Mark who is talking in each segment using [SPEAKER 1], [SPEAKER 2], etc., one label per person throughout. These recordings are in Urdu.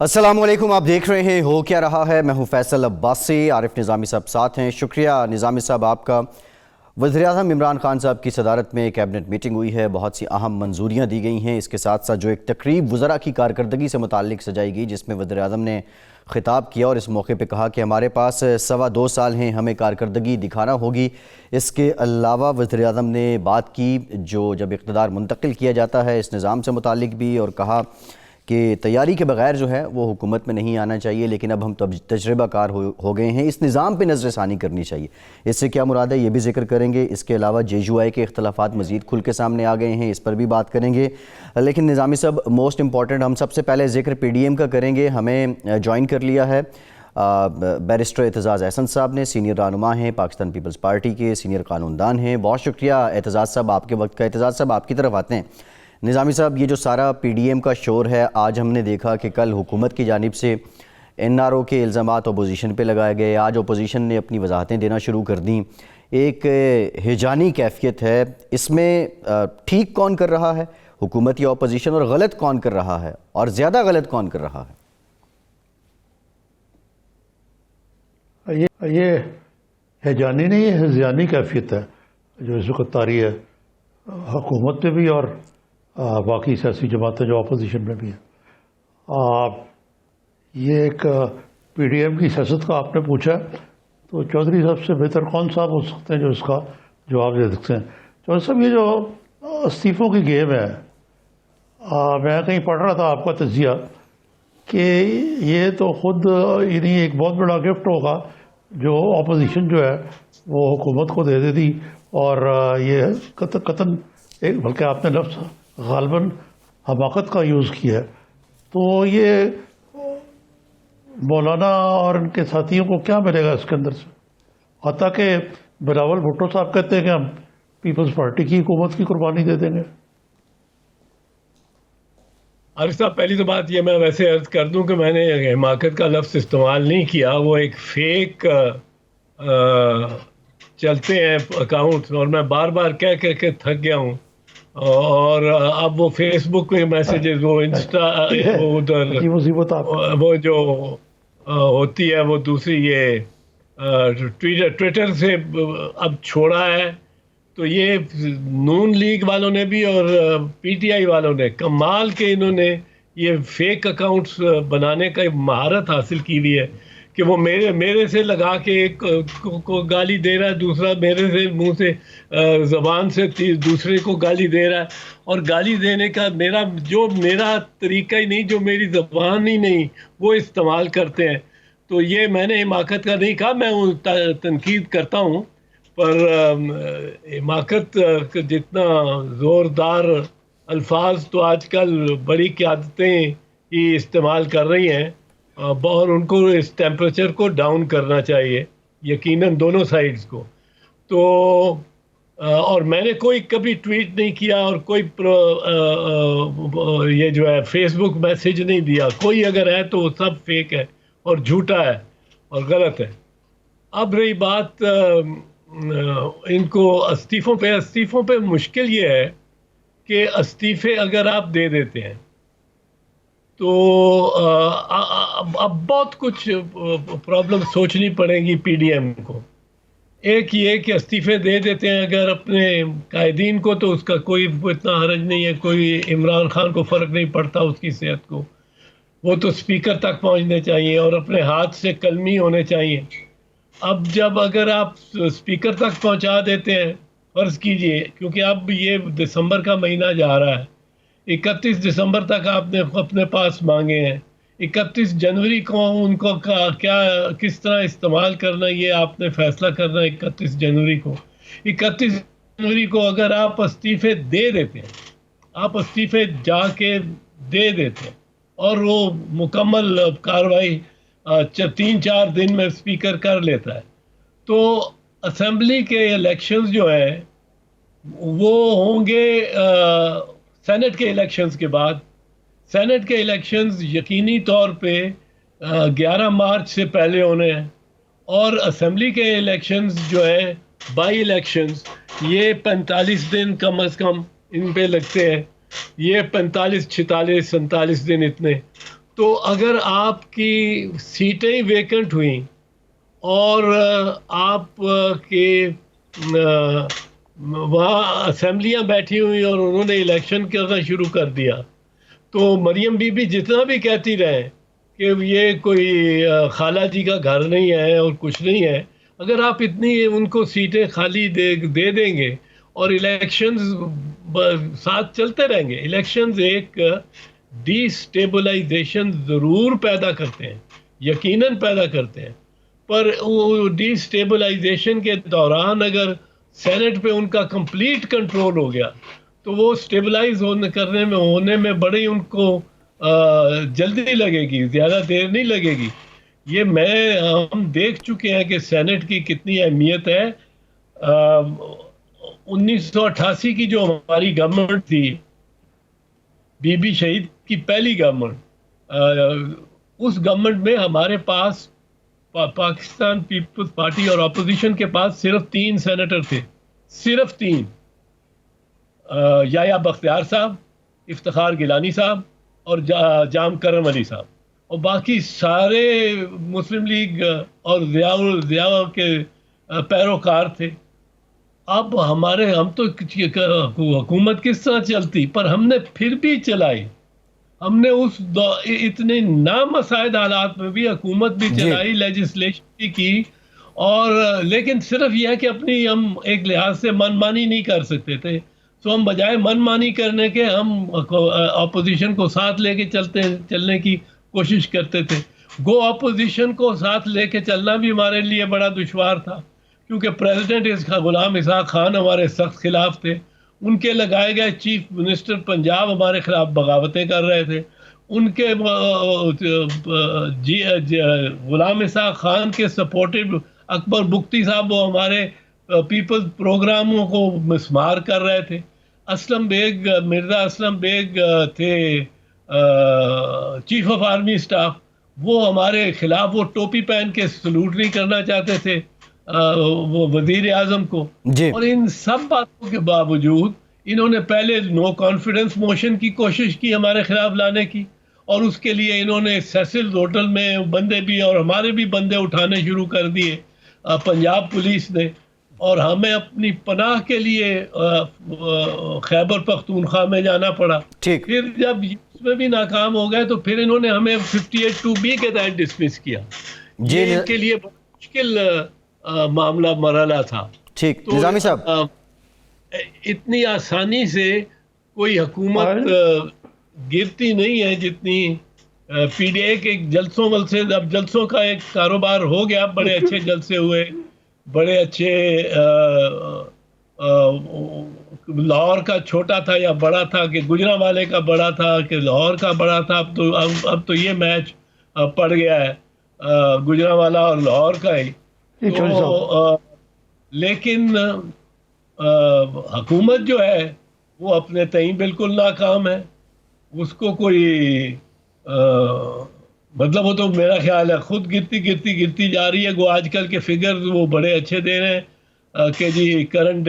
[SPEAKER 1] السلام علیکم، آپ دیکھ رہے ہیں ہو کیا رہا ہے۔ میں ہوں فیصل عباسی، عارف نظامی صاحب ساتھ ہیں۔ شکریہ نظامی صاحب آپ کا۔ وزیراعظم عمران خان صاحب کی صدارت میں کیبنٹ میٹنگ ہوئی ہے، بہت سی اہم منظوریاں دی گئی ہیں۔ اس کے ساتھ ساتھ جو ایک تقریب وزراء کی کارکردگی سے متعلق سجائی گئی، جس میں وزیراعظم نے خطاب کیا اور اس موقع پہ کہا کہ ہمارے پاس 2.25 سال ہیں، ہمیں کارکردگی دکھانا ہوگی۔ اس کے علاوہ وزیراعظم نے بات کی جو جب اقتدار منتقل کیا جاتا ہے اس نظام سے متعلق بھی، اور کہا کہ تیاری کے بغیر جو ہے وہ حکومت میں نہیں آنا چاہیے، لیکن اب ہم تجربہ کار ہو گئے ہیں، اس نظام پہ نظر ثانی کرنی چاہیے۔ اس سے کیا مراد ہے یہ بھی ذکر کریں گے۔ اس کے علاوہ JUI کے اختلافات مزید کھل کے سامنے آ گئے ہیں، اس پر بھی بات کریں گے۔ لیکن نظامی صاحب، موسٹ امپورٹنٹ ہم سب سے پہلے ذکر PDM کا کریں گے۔ ہمیں جوائن کر لیا ہے بیرسٹر اعتزاز احسن صاحب نے، سینئر رہنما ہیں پاکستان پیپلز پارٹی کے، سینئر قانون دان ہیں۔ بہت شکریہ اعتزاز صاحب آپ کے وقت کا۔ اعتزاز صاحب آپ کی طرف آتے ہیں۔ نظامی صاحب، یہ جو سارا PDM کا شور ہے، آج ہم نے دیکھا کہ کل حکومت کی جانب سے NRO کے الزامات اپوزیشن پہ لگائے گئے، آج اپوزیشن نے اپنی وضاحتیں دینا شروع کر دیں۔ ایک ہیجانی کیفیت ہے، اس میں ٹھیک کون کر رہا ہے، حکومت یا اپوزیشن، اور غلط کون کر رہا ہے، اور زیادہ غلط کون کر رہا ہے؟
[SPEAKER 2] یہ ہیجانی نہیں، یہ ہذیانی کیفیت ہے جو اس وقت طاری ہے حکومت پہ بھی اور باقی سیاسی جماعتیں جو اپوزیشن میں بھی ہیں۔ یہ ایک PDM کی سیاست کا آپ نے پوچھا، تو چودھری صاحب سے بہتر کون صاحب ہو سکتے ہیں جو اس کا جواب دے سکتے ہیں۔ چودھری صاحب، یہ جو استعفوں کی گیم ہے، میں کہیں پڑھ رہا تھا آپ کا تجزیہ کہ یہ تو خود یعنی ایک بہت بڑا گفٹ ہوگا جو اپوزیشن جو ہے وہ حکومت کو دے دی، اور یہ قطعاً ایک، بلکہ آپ نے لفظ غالباً حماقت کا یوز کیا ہے۔ تو یہ مولانا اور ان کے ساتھیوں کو کیا ملے گا اس کے اندر سے؟ حتیٰ کہ بلاول بھٹو صاحب کہتے ہیں کہ ہم پیپلز پارٹی کی حکومت کی قربانی دے دیں گے۔
[SPEAKER 3] عارف صاحب، پہلی تو بات یہ میں ویسے عرض کر دوں کہ میں نے حماقت کا لفظ استعمال نہیں کیا، وہ ایک فیک چلتے ہیں اکاؤنٹ، اور میں بار بار کہہ کے تھک گیا ہوں، اور اب وہ فیس بک میں میسیجز، وہ انسٹا، وہ ادھر وہ جو ہوتی ہے وہ دوسری، یہ ٹویٹر سے اب چھوڑا ہے، تو یہ نون لیگ والوں نے بھی اور PTI والوں نے کمال کے انہوں نے یہ فیک اکاؤنٹس بنانے کا مہارت حاصل کی ہوئی ہے کہ وہ میرے سے لگا کے ایک کو گالی دے رہا ہے، دوسرا میرے سے منہ سے زبان سے دوسرے کو گالی دے رہا ہے، اور گالی دینے کا میرا طریقہ ہی نہیں، جو میری زبان ہی نہیں، وہ استعمال کرتے ہیں۔ تو یہ میں نے حماقت کا نہیں کہا، میں تنقید کرتا ہوں، پر حماقت جتنا زوردار الفاظ تو آج کل بڑی قیادتیں ہی استعمال کر رہی ہیں، اور ان کو اس ٹیمپریچر کو ڈاؤن کرنا چاہیے، یقیناً دونوں سائیڈز کو۔ تو اور میں نے کوئی کبھی ٹویٹ نہیں کیا، اور کوئی یہ جو ہے فیس بک میسیج نہیں دیا، کوئی اگر ہے تو وہ سب فیک ہے اور جھوٹا ہے اور غلط ہے۔ اب رہی بات ان کو استعفوں پہ مشکل یہ ہے کہ استعفے اگر آپ دے دیتے ہیں تو اب بہت کچھ پرابلم سوچنی پڑے گی PDM کو۔ ایک یہ کہ استعفے دے دیتے ہیں اگر اپنے قائدین کو، تو اس کا کوئی اتنا حرج نہیں ہے، کوئی عمران خان کو فرق نہیں پڑتا اس کی صحت کو، وہ تو اسپیکر تک پہنچنے چاہیے اور اپنے ہاتھ سے قلمی ہونے چاہیے۔ اب جب اگر آپ اسپیکر تک پہنچا دیتے ہیں، فرض کیجئے، کیونکہ اب یہ دسمبر کا مہینہ جا رہا ہے، 31 دسمبر تک آپ نے اپنے پاس مانگے ہیں، 31 جنوری کو ان کو کیا کس طرح استعمال کرنا، یہ آپ نے فیصلہ کرنا ہے 31 جنوری کو۔ 31 جنوری کو اگر آپ استعفے دے دیتے ہیں، آپ استعفے جا کے دے دیتے ہیں، اور وہ مکمل کاروائی 3-4 دن میں اسپیکر کر لیتا ہے، تو اسمبلی کے الیکشنز جو ہیں وہ ہوں گے سینٹ کے الیکشنز کے بعد۔ سینٹ کے الیکشنز یقینی طور پہ 11 مارچ سے پہلے ہونے ہیں، اور اسمبلی کے الیکشنز جو ہیں بائی الیکشنز، یہ 45 دن کم از کم ان پہ لگتے ہیں، یہ 45 46 47 دن اتنے، تو اگر آپ کی سیٹیں ویکنٹ ہوئیں اور آپ کے وہاں اسمبلیاں بیٹھی ہوئی اور انہوں نے الیکشن کرنا شروع کر دیا، تو مریم بی بی جتنا بھی کہتی رہے کہ یہ کوئی خالہ جی کا گھر نہیں ہے اور کچھ نہیں ہے، اگر آپ اتنی ان کو سیٹیں خالی دے دیں گے اور الیکشنز ساتھ چلتے رہیں گے، الیکشنز ایک ڈی اسٹیبلائزیشن ضرور پیدا کرتے ہیں، یقیناً پیدا کرتے ہیں، پر وہ ڈی اسٹیبلائزیشن کے دوران اگر سینٹ پہ ان کا کمپلیٹ کنٹرول ہو گیا تو وہ اسٹیبلائز ہونے میں بڑی ان کو جلدی لگے گی، زیادہ دیر نہیں لگے گی۔ یہ ہم دیکھ چکے ہیں کہ سینٹ کی کتنی اہمیت ہے۔ 1988 کی جو ہماری گورنمنٹ تھی، بی بی شہید کی پہلی گورنمنٹ، اس گورنمنٹ میں ہمارے پاس پاکستان پیپلز پارٹی اور اپوزیشن کے پاس صرف 3 سینیٹر تھے، صرف 3، یحییٰ بختیار صاحب، افتخار گیلانی صاحب اور جام کرم علی صاحب، اور باقی سارے مسلم لیگ اور ضیاء کے پیروکار تھے۔ اب ہم تو حکومت کس طرح چلتی، پر ہم نے پھر بھی چلائی، ہم نے اتنے نامساعد حالات میں بھی حکومت بھی چلائی، لیجسلیشن بھی کی، اور لیکن صرف یہ ہے کہ ہم ایک لحاظ سے من مانی نہیں کر سکتے تھے، تو ہم بجائے من مانی کرنے کے ہم اپوزیشن کو ساتھ لے کے چلنے کی کوشش کرتے تھے۔ گو اپوزیشن کو ساتھ لے کے چلنا بھی ہمارے لیے بڑا دشوار تھا، کیونکہ پریزیڈنٹ غلام اسحاق خان ہمارے سخت خلاف تھے، ان کے لگائے گئے چیف منسٹر پنجاب ہمارے خلاف بغاوتیں کر رہے تھے، ان کے غلام اسحاق خان کے سپورٹو اکبر بگٹی صاحب وہ ہمارے پیپلز پروگراموں کو مسمار کر رہے تھے، مرزا اسلم بیگ تھے چیف آف آرمی اسٹاف، وہ ہمارے خلاف وہ ٹوپی پہن کے سلوٹ نہیں کرنا چاہتے تھے وہ وزیر اعظم کو، اور ان سب باتوں کے باوجود انہوں نے پہلے نو کانفیڈنس موشن کی کوشش کی ہمارے خلاف لانے کی، اور اس کے لیے انہوں نے سیسل ہوٹل میں بندے بھی اور ہمارے بھی بندے اٹھانے شروع کر دیے پنجاب پولیس نے، اور ہمیں اپنی پناہ کے لیے خیبر پختونخوا میں جانا پڑا۔ پھر جب اس میں بھی ناکام ہو گئے تو پھر انہوں نے ہمیں 58(2)B کے تحت ڈسمس کیا۔ یہ ان کے لیے بہت مشکل معاملہ مرحلہ تھا۔
[SPEAKER 1] ٹھیک نظامی صاحب،
[SPEAKER 3] اتنی آسانی سے کوئی حکومت گرتی نہیں ہے جتنی پی ڈی اے کے جلسوں سے، اب جلسوں کا ایک کاروبار ہو گیا، بڑے اچھے جلسے ہوئے، بڑے اچھے، لاہور کا چھوٹا تھا یا بڑا تھا، کہ گجرانوالے کا بڑا تھا کہ لاہور کا بڑا تھا، اب تو یہ میچ پڑ گیا ہے گجرانوالہ اور لاہور کا ہی۔ لیکن حکومت جو ہے وہ اپنے تئیں بالکل ناکام ہے، اس کو کوئی مطلب، وہ تو میرا خیال ہے خود گرتی جا رہی ہے۔ وہ آج کل کے فگرز وہ بڑے اچھے دے رہے ہیں کہ جی کرنٹ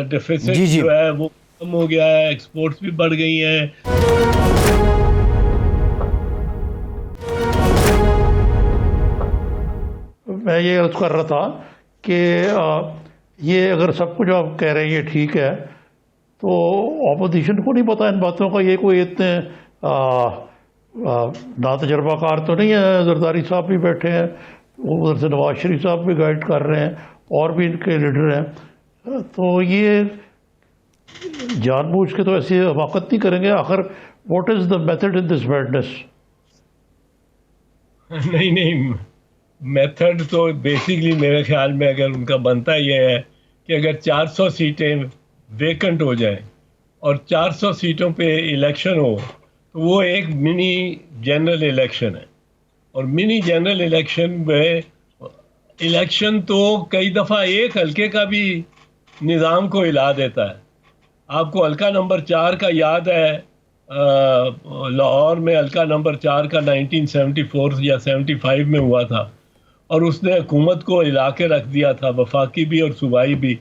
[SPEAKER 3] ڈیفیسٹ جو ہے وہ کم ہو گیا ہے، ایکسپورٹس بھی بڑھ گئی ہیں۔
[SPEAKER 2] میں یہ عرض کر رہا تھا کہ یہ اگر سب کچھ آپ کہہ رہے ہیں یہ ٹھیک ہے، تو اپوزیشن کو نہیں پتا ان باتوں کا، یہ کوئی اتنے نا تجربہ کار تو نہیں ہے، زرداری صاحب بھی بیٹھے ہیں، ادھر سے نواز شریف صاحب بھی گائیڈ کر رہے ہیں، اور بھی ان کے لیڈر ہیں، تو یہ جان بوجھ کے تو ایسی حماقت نہیں کریں گے۔ آخر what is the method in this madness?
[SPEAKER 3] نہیں، میتھڈ تو بیسکلی میرے خیال میں اگر ان کا بنتا یہ ہے کہ اگر 400 سیٹیں ویکنٹ ہو جائیں اور 400 سیٹوں پہ الیکشن ہو تو وہ ایک منی جنرل الیکشن ہے، اور منی جنرل الیکشن میں الیکشن تو کئی دفعہ ایک حلقے کا بھی نظام کو ہلا دیتا ہے۔ آپ کو حلقہ نمبر 4 کا یاد ہے، لاہور میں حلقہ نمبر 4 کا 1974 یا 75 میں ہوا تھا، اور اس نے حکومت کو ہلا کے رکھ دیا تھا، وفاقی بھی اور صوبائی بھی،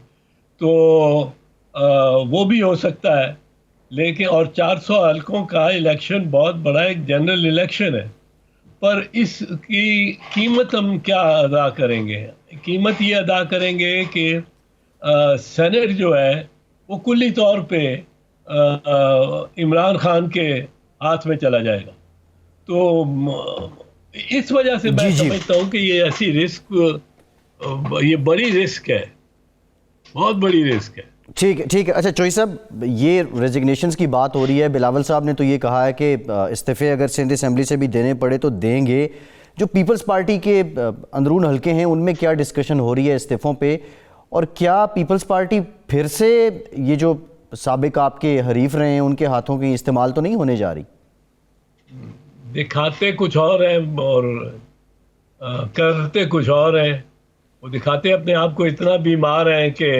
[SPEAKER 3] تو وہ بھی ہو سکتا ہے۔ لیکن اور 400 حلقوں کا الیکشن بہت بڑا ایک جنرل الیکشن ہے، پر اس کی قیمت ہم کیا ادا کریں گے؟ قیمت یہ ادا کریں گے کہ سینٹ جو ہے وہ کلی طور پہ عمران خان کے ہاتھ میں چلا جائے گا. تو اس وجہ سے میں سمجھتا ہوں کہ یہ ایسی رسک، یہ بڑی رسک ہے، بہت بڑی رسک ہے.
[SPEAKER 1] ٹھیک ہے. اچھا چوئی صاحب، یہ ریزگنیشنز کی بات ہو رہی ہے. بلاول صاحب نے تو یہ کہا ہے کہ استعفے اگر سندھ اسمبلی سے بھی دینے پڑے تو دیں گے. جو پیپلز پارٹی کے اندرون حلقے ہیں ان میں کیا ڈسکشن ہو رہی ہے استعفوں پہ، اور کیا پیپلز پارٹی پھر سے یہ جو سابق آپ کے حریف رہے ہیں ان کے ہاتھوں کی استعمال تو نہیں ہونے جا رہی؟
[SPEAKER 3] دکھاتے کچھ اور ہیں اور کرتے کچھ اور ہیں. وہ دکھاتے اپنے آپ کو اتنا بیمار ہیں کہ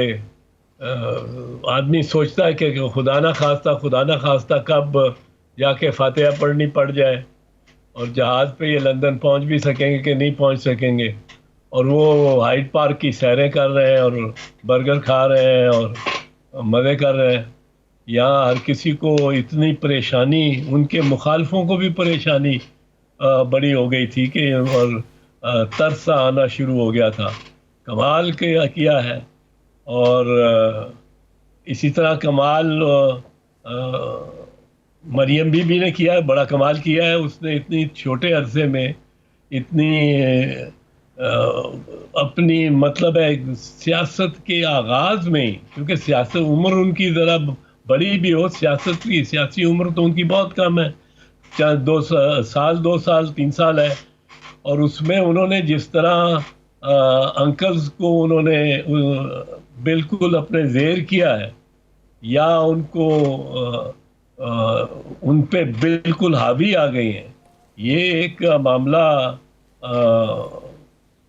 [SPEAKER 3] آدمی سوچتا ہے کہ خدا نہ خواستہ کب جا کے فاتحہ پڑھنی پڑ جائے اور جہاز پہ یہ لندن پہنچ بھی سکیں گے کہ نہیں پہنچ سکیں گے. اور وہ ہائیڈ پارک کی سیریں کر رہے ہیں اور برگر کھا رہے ہیں اور مزے کر رہے ہیں. یہاں ہر کسی کو اتنی پریشانی، ان کے مخالفوں کو بھی پریشانی بڑی ہو گئی تھی کہ اور ترس آنا شروع ہو گیا تھا. کمال کیا ہے. اور اسی طرح کمال مریم بی بی نے کیا ہے، بڑا کمال کیا ہے. اس نے اتنی چھوٹے عرصے میں اتنی اپنی مطلب ہے سیاست کے آغاز میں ہی، کیونکہ سیاست عمر ان کی ذرا بڑی بھی ہو، سیاست کی سیاسی عمر تو ان کی بہت کم ہے، چاہے 2 سال 3 سال ہے. اور اس میں انہوں نے جس طرح انکلز کو انہوں نے بالکل اپنے زیر کیا ہے، یا ان کو ان پہ بالکل حاوی آ گئی ہیں. یہ ایک معاملہ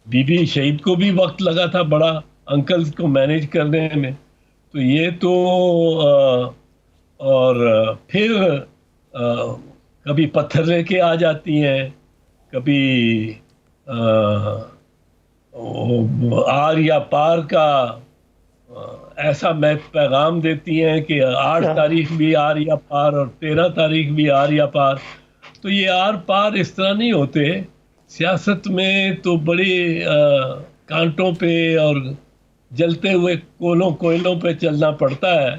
[SPEAKER 3] بی بی شہید کو بھی وقت لگا تھا بڑا انکلز کو مینیج کرنے میں. تو یہ تو اور پھر کبھی پتھر لے کے آ جاتی ہیں، کبھی آر یا پار کا ایسا میں پیغام دیتی ہیں کہ 8 تاریخ بھی آر یا پار اور 13 تاریخ بھی آر یا پار. تو یہ آر پار اس طرح نہیں ہوتے. سیاست میں تو بڑے کانٹوں پہ اور جلتے ہوئے کوئلوں پہ چلنا پڑتا ہے.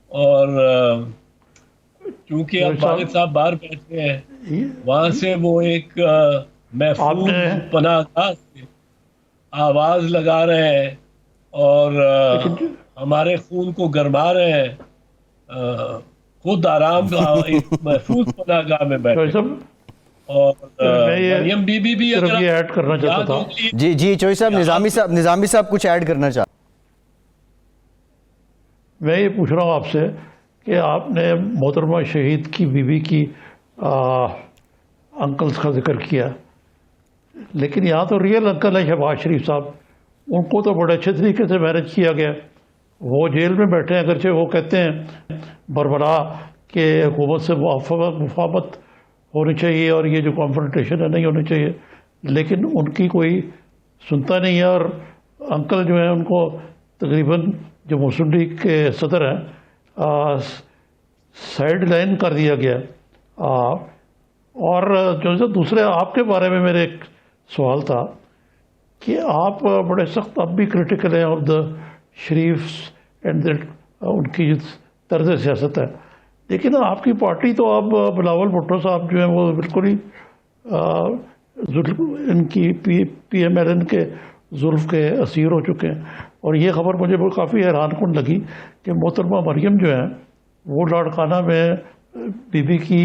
[SPEAKER 3] اور چونکہ اب والد صاحب باہر بیٹھے ہیں، وہاں سے وہ ایک محفوظ پناہ گاہ سے آواز لگا رہے ہیں اور ہمارے خون کو گرما رہے ہیں. خود آرام ایک محفوظ پناہ گاہ میں بیٹھے. اور مریم بی بی بھی اگر
[SPEAKER 2] یہ ایڈ کرنا چاہتا تھا.
[SPEAKER 1] جی چوئی صاحب، نظامی صاحب کچھ ایڈ کرنا چاہتے.
[SPEAKER 2] میں یہ پوچھ رہا ہوں آپ سے کہ آپ نے محترمہ شہید کی بیوی کی انکلز کا ذکر کیا، لیکن یہاں تو ریئل انکل ہے شہباز شریف صاحب. ان کو تو بڑے اچھے طریقے سے مینیج کیا گیا. وہ جیل میں بیٹھے ہیں، اگرچہ وہ کہتے ہیں بربرا کہ حکومت سے مفاہمت ہونی چاہیے اور یہ جو کانفرنٹیشن ہے نہیں ہونی چاہیے، لیکن ان کی کوئی سنتا نہیں ہے. اور انکل جو ہیں ان کو تقریباً جو مسلم لیگ کے صدر ہیں سائڈ لائن کر دیا گیا. اور جو دوسرے آپ کے بارے میں میرے ایک سوال تھا کہ آپ بڑے سخت اب بھی کرٹیکل ہیں آف دا شریف اینڈ ان کی طرز سیاست ہے، لیکن آپ کی پارٹی تو اب بلاول بھٹو صاحب جو ہیں وہ بالکل ہی ان کی پی ایم ایل این کے ظلم کے اسیر ہو چکے ہیں. اور یہ خبر مجھے کافی حیران کن لگی کہ محترمہ مریم جو ہیں وہ لاڑکانہ میں بی بی کی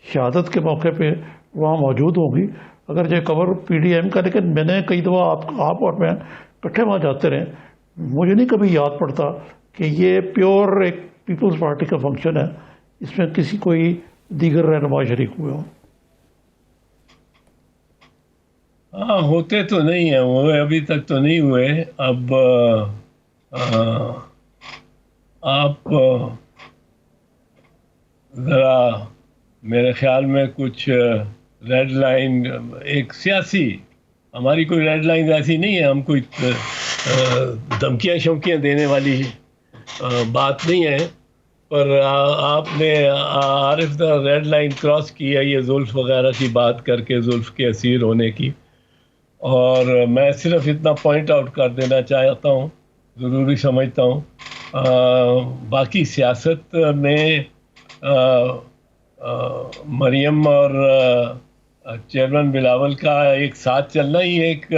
[SPEAKER 2] شہادت کے موقع پہ وہاں موجود ہوں گی. اگر یہ خبر پی ڈی ایم کا، لیکن میں نے کئی دفعہ آپ اور میں اکٹھے وہاں جاتے رہے، مجھے نہیں کبھی یاد پڑتا کہ یہ پیور ایک پیپلز پارٹی کا فنکشن ہے، اس میں کسی کوئی دیگر رہنما شریک ہوئے ہوں.
[SPEAKER 3] ہاں ہوتے تو نہیں ہیں وہ، ابھی تک تو نہیں ہوئے. اب آپ ذرا میرے خیال میں کچھ ریڈ لائن، ایک سیاسی ہماری کوئی ریڈ لائن ایسی نہیں ہے، ہم کوئی دھمکیاں شمکیاں دینے والی بات نہیں ہے. پر آپ نے عارف دا ریڈ لائن کراس کی ہے یہ زلف وغیرہ کی بات کر کے، زلف کے اسیر ہونے کی. اور میں صرف اتنا پوائنٹ آؤٹ کر دینا چاہتا ہوں، ضروری سمجھتا ہوں. باقی سیاست میں مریم اور چیئرمین بلاول کا ایک ساتھ چلنا ہی ایک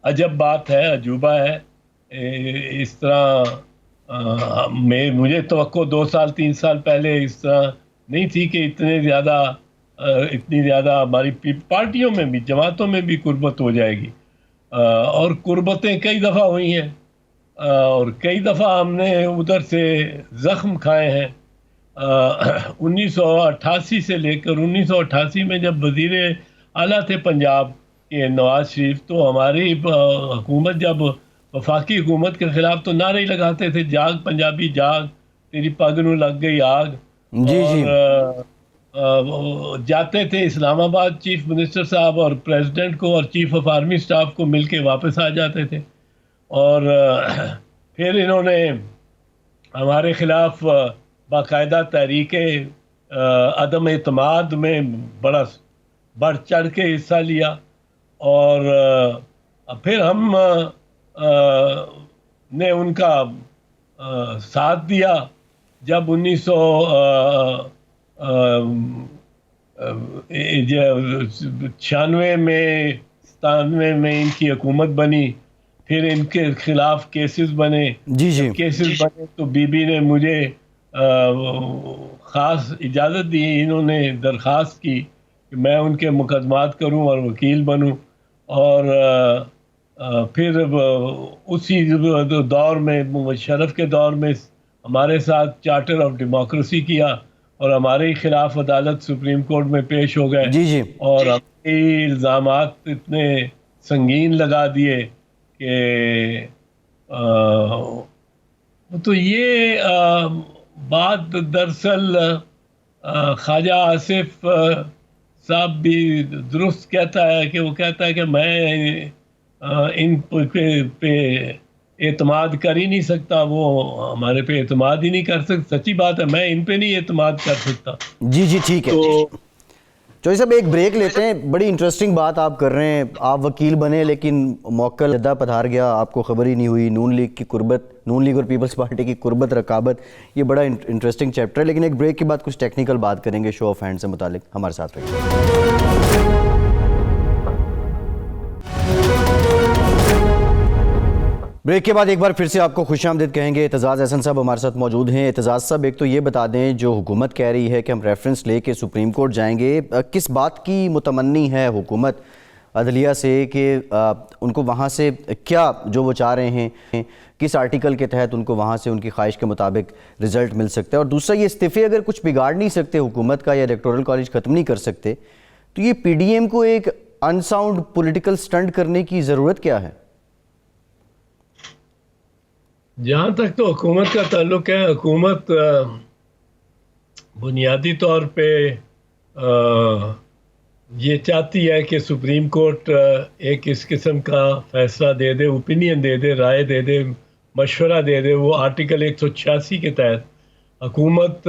[SPEAKER 3] عجب بات ہے، عجوبہ ہے. اس طرح مجھے توقع 2 سال 3 سال پہلے اس طرح نہیں تھی کہ اتنی زیادہ ہماری پارٹیوں میں بھی، جماعتوں میں بھی قربت ہو جائے گی. اور قربتیں کئی دفعہ ہوئی ہیں، اور کئی دفعہ ہم نے ادھر سے زخم کھائے ہیں. 1988 سے لے کر 1988 میں جب وزیر اعلیٰ تھے پنجاب کے نواز شریف، تو ہماری حکومت جب وفاقی حکومت کے خلاف تو نعرے لگاتے تھے، جاگ پنجابی جاگ، تیری پگ نو لگ گئی آگ.
[SPEAKER 1] جی جی.
[SPEAKER 3] اور جاتے تھے اسلام آباد چیف منسٹر صاحب اور پریزیڈنٹ کو اور چیف آف آرمی سٹاف کو مل کے واپس آ جاتے تھے. اور پھر انہوں نے ہمارے خلاف باقاعدہ تحریک عدم اعتماد میں بڑا بڑھ چڑھ کے حصہ لیا. اور پھر ہم نے ان کا ساتھ دیا جب 1996 میں 97 میں ان کی حکومت بنی. پھر ان کے خلاف کیسز بنے.
[SPEAKER 1] جی جی.
[SPEAKER 3] کیسز بنے تو بی بی نے مجھے خاص اجازت دی، انہوں نے درخواست کی کہ میں ان کے مقدمات کروں اور وکیل بنوں. اور پھر اسی دور میں، مشرف کے دور میں، ہمارے ساتھ چارٹر آف ڈیموکریسی کیا اور ہمارے خلاف عدالت سپریم کورٹ میں پیش ہو گئے.
[SPEAKER 1] جی جی.
[SPEAKER 3] اور ہمیں الزامات اتنے سنگین لگا دیے کہ تو یہ بات دراصل خواجہ آصف صاحب بھی درست کہتا ہے کہ وہ کہتا ہے کہ میں ان پہ اعتماد کر ہی نہیں سکتا، وہ ہمارے پہ اعتماد ہی نہیں کر سکتا. سچی بات ہے، میں ان پہ نہیں اعتماد کر سکتا.
[SPEAKER 1] جی جی ٹھیک ہے.
[SPEAKER 3] تو
[SPEAKER 1] چوہدری صاحب ایک بریک لیتے ہیں. بڑی انٹرسٹنگ بات آپ کر رہے ہیں. آپ وکیل بنے لیکن موکل عہدہ پدھار گیا، آپ کو خبر ہی نہیں ہوئی. نون لیگ کی قربت، نون لیگ اور پیپلز پارٹی کی قربت رقابت، یہ بڑا انٹرسٹنگ چیپٹر ہے. لیکن ایک بریک کے بعد کچھ ٹیکنیکل بات کریں گے شو آف ہینڈ سے متعلق. ہمارے ساتھ رہیے. بریک کے بعد ایک بار پھر سے آپ کو خوش آمدید کہیں گے. اعتزاز احسن صاحب ہمارے ساتھ موجود ہیں. اعتزاز صاحب ایک تو یہ بتا دیں، جو حکومت کہہ رہی ہے کہ ہم ریفرنس لے کے سپریم کورٹ جائیں گے، کس بات کی متمنی ہے حکومت عدلیہ سے کہ ان کو وہاں سے کیا جو وہ چاہ رہے ہیں، کس آرٹیکل کے تحت ان کو وہاں سے ان کی خواہش کے مطابق رزلٹ مل سکتا ہے؟ اور دوسرا، یہ استعفے اگر کچھ بگاڑ نہیں سکتے حکومت کا یا الیکٹورل کالج ختم نہیں کر سکتے، تو یہ پی ڈی ایم کو ایک انساؤنڈ پولیٹیکل سٹنٹ کرنے کی ضرورت کیا ہے؟
[SPEAKER 3] جہاں تک تو حکومت کا تعلق ہے، حکومت بنیادی طور پہ یہ چاہتی ہے کہ سپریم کورٹ ایک اس قسم کا فیصلہ دے دے، اوپینین دے دے، رائے دے دے، مشورہ دے دے. وہ آرٹیکل 186 کے تحت حکومت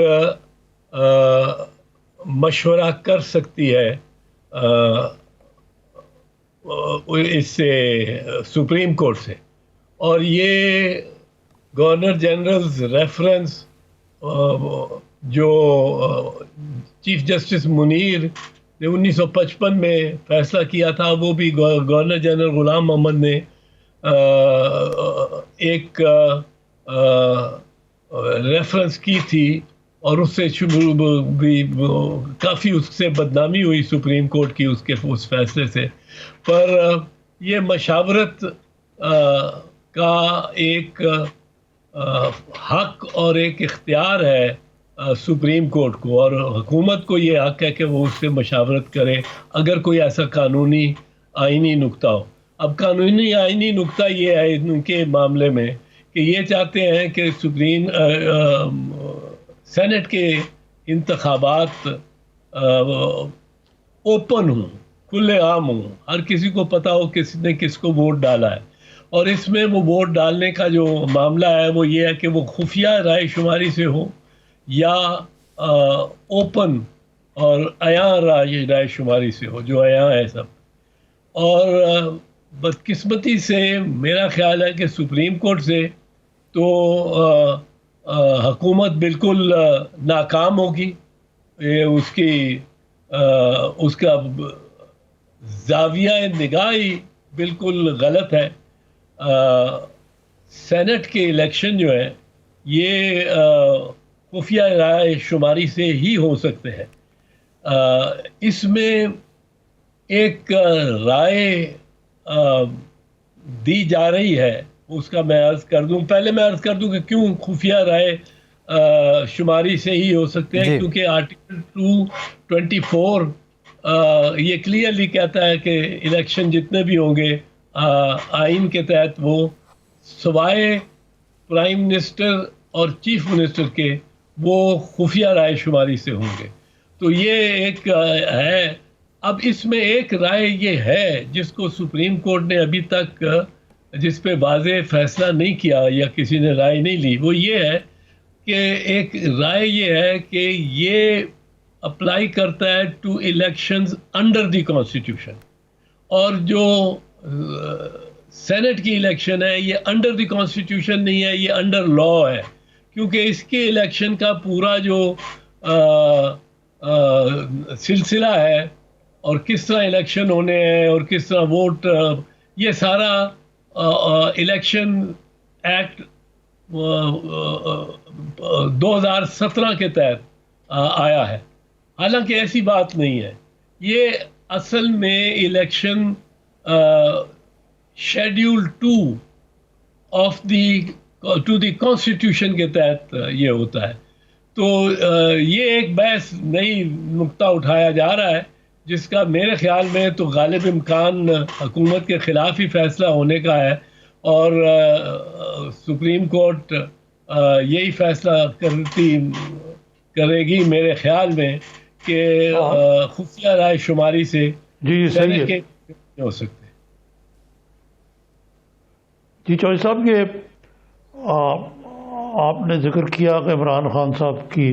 [SPEAKER 3] مشورہ کر سکتی ہے اس سے، سپریم کورٹ سے. اور یہ گورنر جنرلز ریفرنس جو چیف جسٹس منیر نے 1955 میں فیصلہ کیا تھا، وہ بھی گورنر جنرل غلام محمد نے ایک ریفرنس کی تھی، اور اس سے کافی اس سے بدنامی ہوئی سپریم کورٹ کی اس فیصلے سے. پر یہ مشاورت کا ایک حق اور ایک اختیار ہے سپریم کورٹ کو، اور حکومت کو یہ حق ہے کہ وہ اس سے مشاورت کرے اگر کوئی ایسا قانونی آئینی نکتہ ہو. اب قانونی آئینی نکتہ یہ ہے ان کے معاملے میں کہ یہ چاہتے ہیں کہ سینٹ کے انتخابات اوپن ہوں، کھلے عام ہوں، ہر کسی کو پتہ ہو کس نے کس کو ووٹ ڈالا ہے. اور اس میں وہ ووٹ ڈالنے کا جو معاملہ ہے وہ یہ ہے کہ وہ خفیہ رائے شماری سے ہو یا اوپن اور عیاں رائے شماری سے ہو، جو عیاں ہے سب. اور بدقسمتی سے میرا خیال ہے کہ سپریم کورٹ سے تو حکومت بالکل ناکام ہوگی. یہ اس کا زاویہ نگاہ ہی بالکل غلط ہے. سینٹ کے الیکشن جو ہے یہ خفیہ رائے شماری سے ہی ہو سکتے ہیں. اس میں ایک رائے دی جا رہی ہے، اس کا میں عرض کر دوں. پہلے میں عرض کر دوں کہ کیوں خفیہ رائے شماری سے ہی ہو سکتے ہیں. کیونکہ آرٹیکل 224 یہ کلیئرلی کہتا ہے کہ الیکشن جتنے بھی ہوں گے آئین کے تحت وہ سوائے پرائم منسٹر اور چیف منسٹر کے وہ خفیہ رائے شماری سے ہوں گے. تو یہ ایک ہے. اب اس میں ایک رائے یہ ہے جس کو سپریم کورٹ نے ابھی تک جس پہ واضح فیصلہ نہیں کیا یا کسی نے رائے نہیں لی، وہ یہ ہے کہ ایک رائے یہ ہے کہ یہ اپلائی کرتا ہے to elections under the constitution, اور جو سینٹ کی الیکشن ہے یہ انڈر دی کانسٹیٹیوشن نہیں ہے، یہ انڈر لا ہے. کیونکہ اس کے الیکشن کا پورا جو سلسلہ ہے اور کس طرح الیکشن ہونے ہیں اور کس طرح ووٹ، یہ سارا الیکشن ایکٹ 2017 کے تحت آیا ہے. حالانکہ ایسی بات نہیں ہے. یہ اصل میں election schedule 2 of to the constitution کے تحت یہ ہوتا ہے. تو یہ ایک بحث نئی نقطہ اٹھایا جا رہا ہے جس کا میرے خیال میں تو غالب امکان حکومت کے خلاف ہی فیصلہ ہونے کا ہے، اور سپریم کورٹ یہی فیصلہ کرے گی میرے خیال میں کہ خفیہ رائے شماری سے
[SPEAKER 2] جی صحیح ہے
[SPEAKER 3] ہو سکتے.
[SPEAKER 2] جی چوہدری صاحب، یہ آپ نے ذکر کیا کہ عمران خان صاحب کی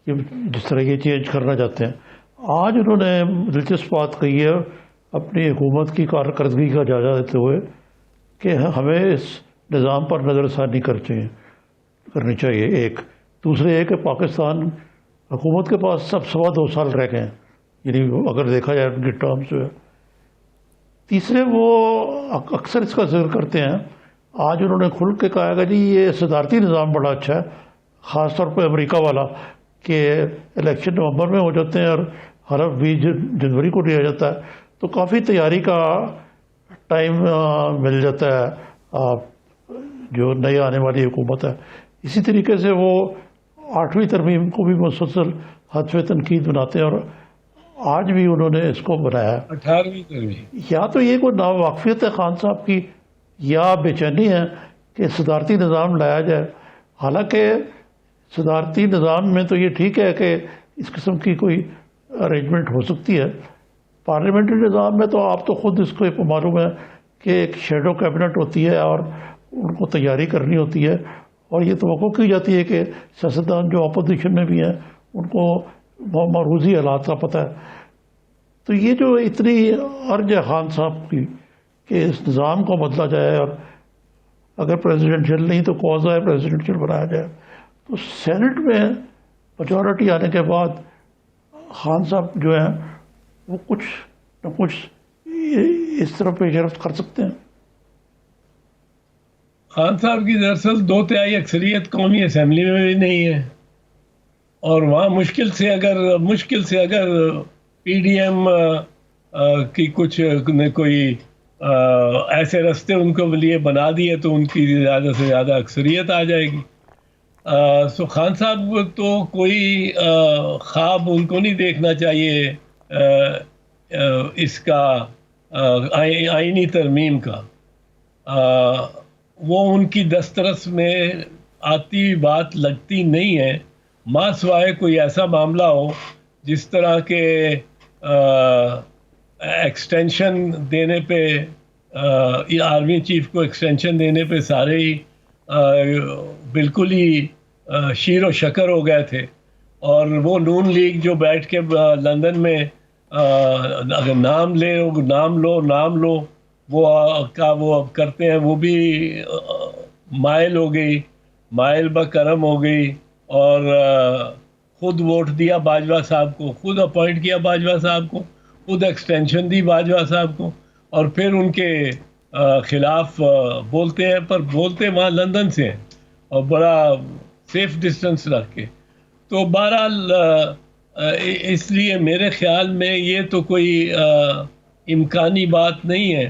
[SPEAKER 2] جس طرح یہ چینج کرنا چاہتے ہیں، آج انہوں نے دلچسپ بات کہی ہے اپنی حکومت کی کارکردگی کا جائزہ دیتے ہوئے کہ ہمیں اس نظام پر نظر ثانی کرنی چاہیے. ایک دوسرے یہ کہ پاکستان حکومت کے پاس سب 2.25 سال رہ گئے ہیں، یعنی اگر دیکھا جائے ان کے ٹرمز جو ہے. تیسرے وہ اکثر اس کا ذکر کرتے ہیں، آج انہوں نے کھل کے کہا کہ جی یہ صدارتی نظام بڑا اچھا ہے، خاص طور پہ امریکہ والا، کہ الیکشن نومبر میں ہو جاتے ہیں اور حلف 20 جنوری کو لیا جاتا ہے، تو کافی تیاری کا ٹائم مل جاتا ہے جو نئی آنے والی حکومت ہے. اسی طریقے سے وہ 8ویں ترمیم کو بھی مسلسل حتف تنقید بناتے ہیں، اور آج بھی انہوں نے اس کو بنایا ہے
[SPEAKER 3] 18ویں ترمیم.
[SPEAKER 2] یا تو یہ کوئی ناواقفیت ہے خان صاحب کی، یا بے چینی ہے کہ صدارتی نظام لایا جائے. حالانکہ صدارتی نظام میں تو یہ ٹھیک ہے کہ اس قسم کی کوئی ارینجمنٹ ہو سکتی ہے. پارلیمنٹری نظام میں تو آپ تو خود اس کو معلوم ہے کہ ایک شیڈو کیبنٹ ہوتی ہے اور ان کو تیاری کرنی ہوتی ہے، اور یہ توقع کی جاتی ہے کہ سیاستدان جو اپوزیشن میں بھی ہیں ان کو معروضی حالات کا پتہ ہے. تو یہ جو اتنی عرض ہے خان صاحب کی کہ اس نظام کو بدلا جائے، اور اگر پریزیڈنشیل نہیں تو کوزا پریزیڈنشیل بنایا جائے، تو سینٹ میں میجورٹی آنے کے بعد خان صاحب جو ہیں وہ کچھ نہ کچھ اس طرح پیش رفت کر سکتے ہیں.
[SPEAKER 3] خان صاحب کی دراصل 2/3 اکثریت قومی اسمبلی میں بھی نہیں ہے، اور وہاں مشکل سے اگر پی ڈی ایم کی کچھ کوئی ایسے رستے ان کو لیے بنا دیے تو ان کی زیادہ سے زیادہ اکثریت آ جائے گی. سو خان صاحب تو کوئی خواب ان کو نہیں دیکھنا چاہیے اس کا آئینی ترمیم کا. وہ ان کی دسترس میں آتی بات لگتی نہیں ہے، ماں سوائے کوئی ایسا معاملہ ہو جس طرح کے ایکسٹینشن دینے پہ یہ آرمی چیف کو ایکسٹینشن دینے پہ سارے ہی بالکل ہی شیر و شکر ہو گئے تھے. اور وہ نون لیگ جو بیٹھ کے لندن میں اگر نام لو وہ اب کرتے ہیں، وہ بھی مائل ہو گئی، مائل بکرم ہو گئی، اور خود ووٹ دیا باجوہ صاحب کو، خود اپوائنٹ کیا باجوہ صاحب کو، خود ایکسٹینشن دی باجوہ صاحب کو، اور پھر ان کے خلاف بولتے ہیں، پر بولتے وہاں لندن سے ہیں اور بڑا سیف ڈسٹنس رکھ کے. تو بہرحال اس لیے میرے خیال میں یہ تو کوئی امکانی بات نہیں ہے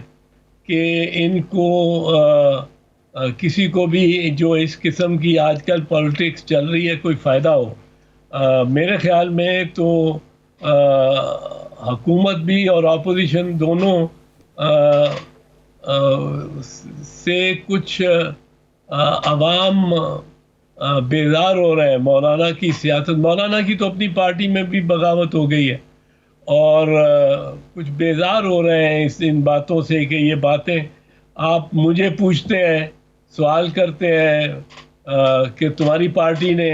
[SPEAKER 3] کہ ان کو کسی کو بھی جو اس قسم کی آج کل پالیٹکس چل رہی ہے کوئی فائدہ ہو. میرے خیال میں تو حکومت بھی اور اپوزیشن دونوں سے کچھ عوام بیزار ہو رہے ہیں مولانا کی سیاست. مولانا کی تو اپنی پارٹی میں بھی بغاوت ہو گئی ہے، اور کچھ بیزار ہو رہے ہیں ان باتوں سے کہ یہ باتیں آپ مجھے پوچھتے ہیں، سوال کرتے ہیں کہ تمہاری پارٹی نے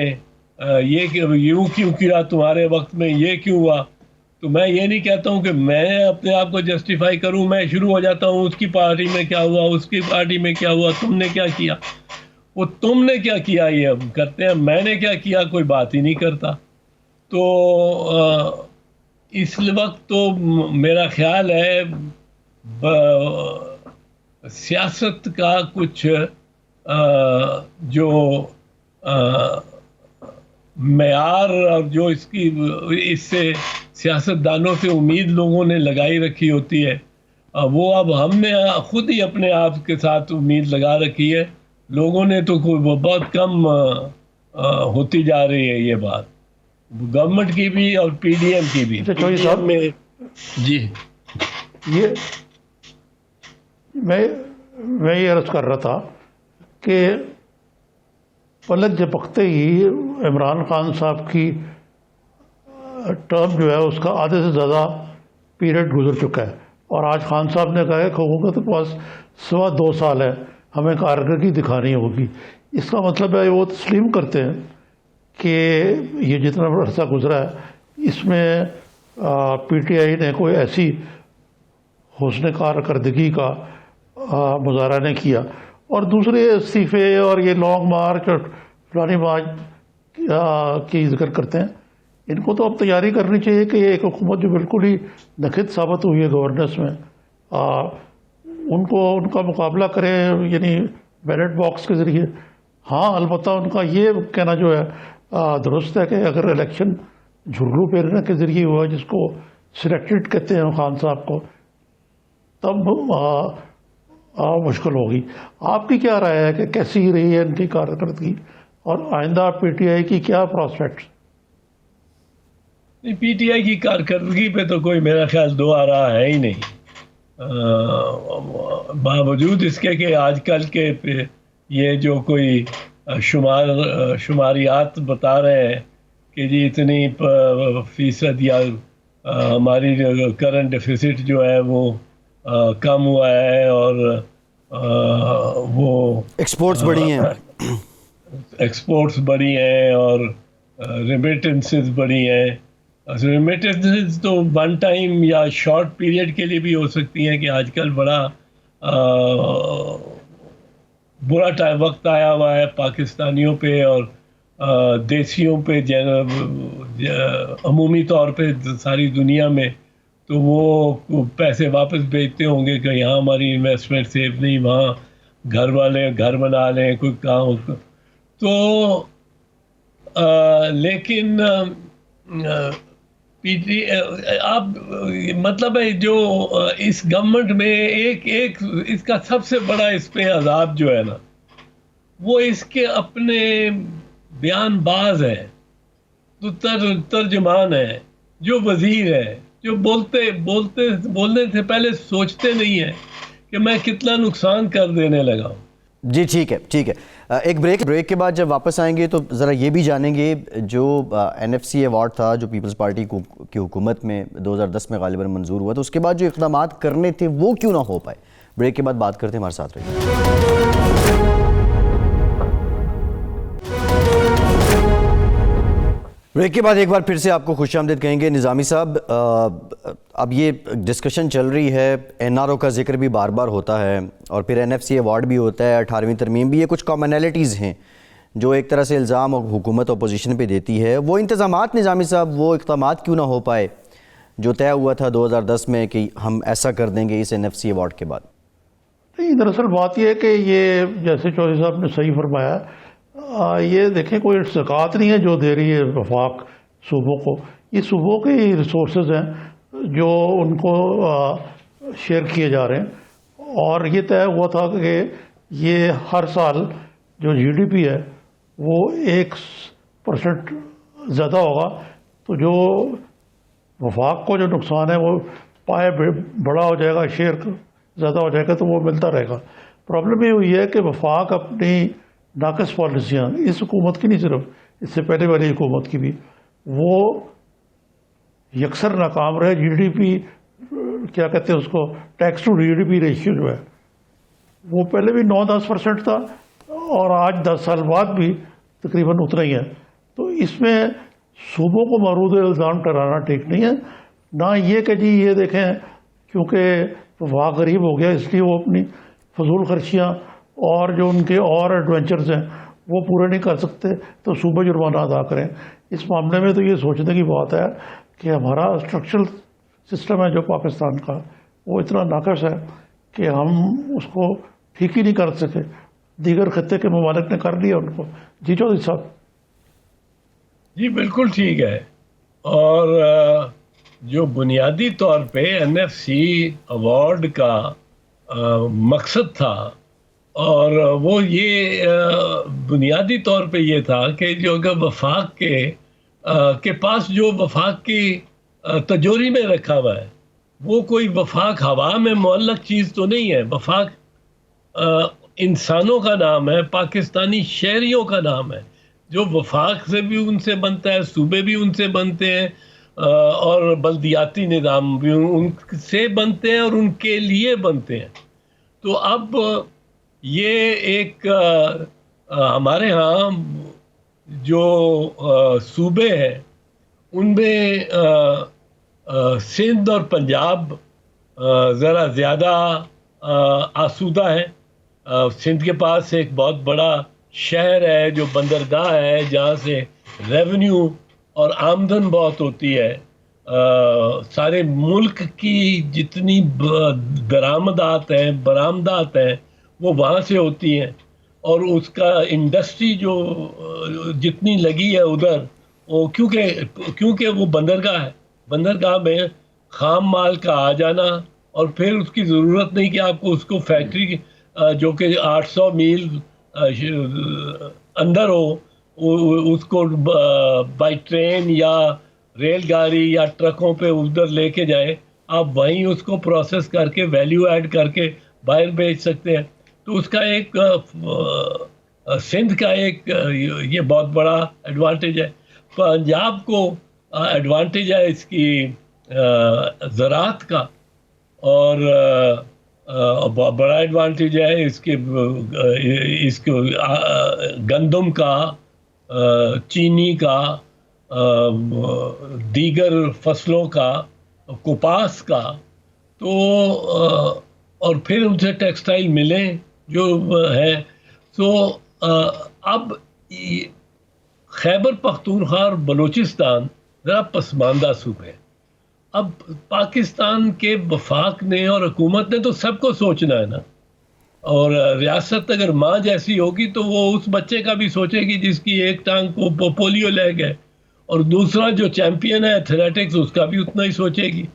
[SPEAKER 3] یہ یوں کیوں کیا، تمہارے وقت میں یہ کیوں ہوا. تو میں یہ نہیں کہتا ہوں کہ میں اپنے آپ کو جسٹیفائی کروں، میں شروع ہو جاتا ہوں اس کی پارٹی میں کیا ہوا، اس کی پارٹی میں کیا ہوا، تم نے کیا کیا. وہ تم نے کیا کیا یہ ہم کرتے ہیں، میں نے کیا کیا کوئی بات ہی نہیں کرتا. تو اس وقت تو میرا خیال ہے سیاست کا کچھ جو معیار اور جو اس سے سیاست دانوں سے امید لوگوں نے لگائی رکھی ہوتی ہے، وہ اب ہم نے خود ہی اپنے آپ کے ساتھ امید لگا رکھی ہے. لوگوں نے تو بہت کم ہوتی جا رہی ہے یہ بات، گورنمنٹ کی بھی اور پی ڈی ایم کی بھی.
[SPEAKER 2] چوہدری صاحب
[SPEAKER 3] میں جی
[SPEAKER 2] یہ میں یہ عرض کر رہا تھا کہ پلک جھپکتے ہی عمران خان صاحب کی ٹرم جو ہے اس کا آدھے سے زیادہ پیریڈ گزر چکا ہے، اور آج خان صاحب نے کہا ہے کہ حکومت کے پاس 2.25 سال ہے، ہمیں کارکردگی دکھانی ہوگی. اس کا مطلب ہے وہ تسلیم کرتے ہیں کہ یہ جتنا عرصہ گزرا ہے اس میں پی ٹی آئی نے کوئی ایسی حسن کارکردگی کا مظاہرہ نہیں کیا. اور دوسرے استعفے اور یہ لانگ مارچ اور فلانی مارچ کی ذکر کرتے ہیں، ان کو تو اب تیاری کرنی چاہیے کہ یہ ایک حکومت جو بالکل ہی نکھت ثابت ہوئی ہے گورننس میں، ان کا مقابلہ کریں یعنی بیلٹ باکس کے ذریعے. ہاں البتہ ان کا یہ کہنا جو ہے درست ہے کہ اگر الیکشن جھرلو پھیرنے کے ذریعے ہوا، جس کو سلیکٹڈ کہتے ہیں خان صاحب کو، تب مشکل ہوگی. آپ کی کیا رائے ہے کہ کیسی رہی ہے ان کی کارکردگی اور آئندہ پی ٹی آئی کی کیا پراسپیکٹس؟
[SPEAKER 3] پی ٹی آئی کی کارکردگی پہ تو کوئی میرا خیال دو آرا ہے ہی نہیں، باوجود اس کے کہ آج کل کے یہ جو کوئی شماریات بتا رہے ہیں کہ جی اتنی فیصد یا ہماری کرنٹ ڈیفیسٹ جو ہے وہ کم ہوا ہے، اور وہ
[SPEAKER 1] ایکسپورٹس بڑھی ہیں،
[SPEAKER 3] ایکسپورٹس بڑی ہیں اور ریمیٹنسز بڑی ہیں. ریمیٹنسز تو ون ٹائم یا شارٹ پیریڈ کے لیے بھی ہو سکتی ہیں کہ آج کل بڑا برا وقت آیا ہوا ہے پاکستانیوں پہ اور دیسیوں پہ عمومی طور پہ ساری دنیا میں. تو وہ پیسے واپس بھیجتے ہوں گے کہ یہاں ہماری انویسٹمنٹ سیف نہیں، وہاں گھر بنا لیں کوئی کام. تو لیکن آپ مطلب ہے جو اس گورنمنٹ میں ایک اس کا سب سے بڑا اس پہ عذاب جو ہے نا، وہ اس کے اپنے بیان باز ہیں، جو ترجمان ہیں، جو وزیر ہیں، جو بولنے سے پہلے سوچتے نہیں ہیں کہ میں کتنا نقصان کر دینے لگا ہوں.
[SPEAKER 1] جی ٹھیک ہے. ایک بریک کے بعد جب واپس آئیں گے تو ذرا یہ بھی جانیں گے جو NFC ایوارڈ تھا جو پیپلز پارٹی کی حکومت میں 2010 میں غالباً منظور ہوا تو اس کے بعد جو اقدامات کرنے تھے وہ کیوں نہ ہو پائے. بریک کے بعد بات کرتے ہیں, ہمارے ساتھ رہیے. بریک کے بعد ایک بار پھر سے آپ کو خوش آمدید کہیں گے. نظامی صاحب, اب یہ ڈسکشن چل رہی ہے, NRO کا ذکر بھی بار بار ہوتا ہے اور پھر NFC ایوارڈ بھی ہوتا ہے, 18ویں ترمیم بھی, یہ کچھ کامنالٹیز ہیں جو ایک طرح سے الزام حکومت اپوزیشن پہ دیتی ہے. وہ انتظامات نظامی صاحب, وہ اقدامات کیوں نہ ہو پائے جو طے ہوا تھا 2010 میں کہ ہم ایسا کر دیں گے اس NFC ایوارڈ کے بعد؟
[SPEAKER 2] نہیں, دراصل بات یہ ہے کہ یہ جیسے چودھری صاحب نے صحیح فرمایا, یہ دیکھیں کوئی زکوٰۃ نہیں ہے جو دے رہی ہے وفاق صوبوں کو, یہ صوبوں کے ریسورسز ہیں جو ان کو شیئر کیے جا رہے ہیں. اور یہ طے ہوا تھا کہ یہ ہر سال جو GDP ہے وہ 1% زیادہ ہوگا, تو جو وفاق کو جو نقصان ہے وہ پائے بڑا ہو جائے گا, شیئر زیادہ ہو جائے گا, تو وہ ملتا رہے گا. پرابلم یہ ہوئی ہے کہ وفاق اپنی ناقص پالیسیاں, اس حکومت کی نہیں صرف, اس سے پہلے والی حکومت کی بھی, وہ یکسر ناکام رہے. GDP کیا کہتے ہیں اس کو, ٹیکس ٹو GDP ریشیو جو ہے وہ پہلے بھی 9-10% تھا اور آج 10 سال بعد بھی تقریباً اتنا ہی ہے. تو اس میں صوبوں کو معروض الزام ٹھہرانا ٹھیک نہیں ہے. نہ یہ کہ جی یہ دیکھیں کیونکہ وفاق غریب ہو گیا اس لیے وہ اپنی فضول خرچیاں اور جو ان کے اور ایڈونچرز ہیں وہ پورے نہیں کر سکتے تو صوبہ جرمانہ ادا کریں. اس معاملے میں تو یہ سوچنے کی بات ہے کہ ہمارا اسٹرکچرل سسٹم ہے جو پاکستان کا, وہ اتنا ناقص ہے کہ ہم اس کو ٹھیک ہی نہیں کر سکے. دیگر خطے کے ممالک نے کر لیا ان کو. جی چودھری صاحب.
[SPEAKER 3] جی بالکل ٹھیک ہے. اور جو بنیادی طور پہ NFC ایوارڈ کا مقصد تھا, اور وہ یہ بنیادی طور پہ یہ تھا کہ جو اگر وفاق کے پاس جو وفاق کی تجوری میں رکھا ہوا ہے وہ کوئی وفاق ہوا میں معلق چیز تو نہیں ہے. وفاق انسانوں کا نام ہے, پاکستانی شہریوں کا نام ہے, جو وفاق سے بھی ان سے بنتا ہے, صوبے بھی ان سے بنتے ہیں, اور بلدیاتی نظام بھی ان سے بنتے ہیں اور ان کے لیے بنتے ہیں. تو اب یہ ایک ہمارے ہاں جو صوبے ہیں ان میں سندھ اور پنجاب ذرا زیادہ آسودہ ہیں. سندھ کے پاس ایک بہت بڑا شہر ہے جو بندرگاہ ہے جہاں سے ریونیو اور آمدن بہت ہوتی ہے. سارے ملک کی جتنی درآمدات ہیں, برآمدات ہیں, وہ وہاں سے ہوتی ہیں. اور اس کا انڈسٹری جو جتنی لگی ہے ادھر, وہ کیونکہ وہ بندرگاہ ہے, بندرگاہ میں خام مال کا آ جانا, اور پھر اس کی ضرورت نہیں کہ آپ کو اس کو فیکٹری جو کہ 800 میل اندر ہو, اس کو بائی ٹرین یا ریل گاڑی یا ٹرکوں پہ ادھر لے کے جائیں. آپ وہیں اس کو پروسیس کر کے ویلیو ایڈ کر کے باہر بیچ سکتے ہیں. تو اس کا ایک سندھ کا ایک یہ بہت بڑا ایڈوانٹیج ہے. پنجاب کو ایڈوانٹیج ہے اس کی زراعت کا, اور بڑا ایڈوانٹیج ہے اس کے گندم کا, چینی کا, دیگر فصلوں کا, کپاس کا. تو اور پھر ان سے ٹیکسٹائل ملیں جو ہے. تو اب خیبر پختونخوا اور بلوچستان ذرا پسماندہ صوبے ہیں. اب پاکستان کے وفاق نے اور حکومت نے تو سب کو سوچنا ہے نا, اور ریاست اگر ماں جیسی ہوگی تو وہ اس بچے کا بھی سوچے گی جس کی ایک ٹانگ کو پولیو لے گئے, اور دوسرا جو چیمپئن ہے ایتھلیٹکس اس کا بھی اتنا ہی سوچے گی.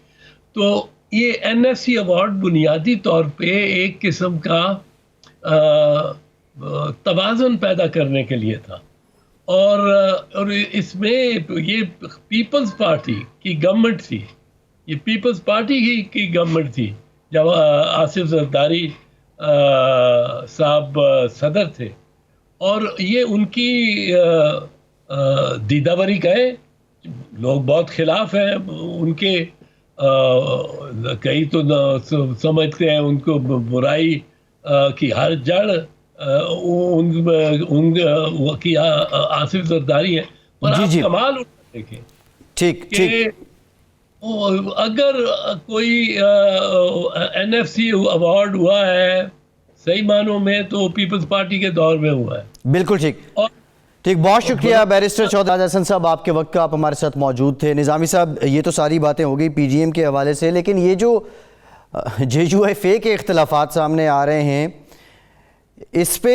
[SPEAKER 3] تو یہ NFC ایوارڈ بنیادی طور پہ ایک قسم کا توازن پیدا کرنے کے لیے تھا. اور اس میں یہ پیپلز پارٹی کی گورنمنٹ تھی, یہ پیپلز پارٹی کی گورنمنٹ تھی جب آصف زرداری صاحب صدر تھے، اور یہ ان کی دیدہ کا ہے. لوگ بہت خلاف ہیں ان کے، کئی تو سمجھتے ہیں ان کو برائی کی ہر جڑ ان کی آصف زرداری ہے. پر
[SPEAKER 1] جی
[SPEAKER 3] آپ
[SPEAKER 1] جی
[SPEAKER 3] کمال دیکھیں
[SPEAKER 1] ٹھیک
[SPEAKER 3] کہ
[SPEAKER 1] ٹھیک
[SPEAKER 3] اگر کوئی این ایف سی ایوارڈ ہوا ہے صحیح معنوں میں تو پیپلز پارٹی کے دور میں ہوا ہے.
[SPEAKER 1] بالکل ٹھیک
[SPEAKER 3] اور
[SPEAKER 1] ٹھیک. بہت شکریہ بیرسٹر چودھری حسن صاحب، آپ کے وقت کا آپ ہمارے ساتھ موجود تھے. نظامی صاحب، یہ تو ساری باتیں ہو گئی پی ڈی ایم کے حوالے سے، لیکن یہ جو جے یو ایف اے کے اختلافات سامنے آ رہے ہیں، اس پہ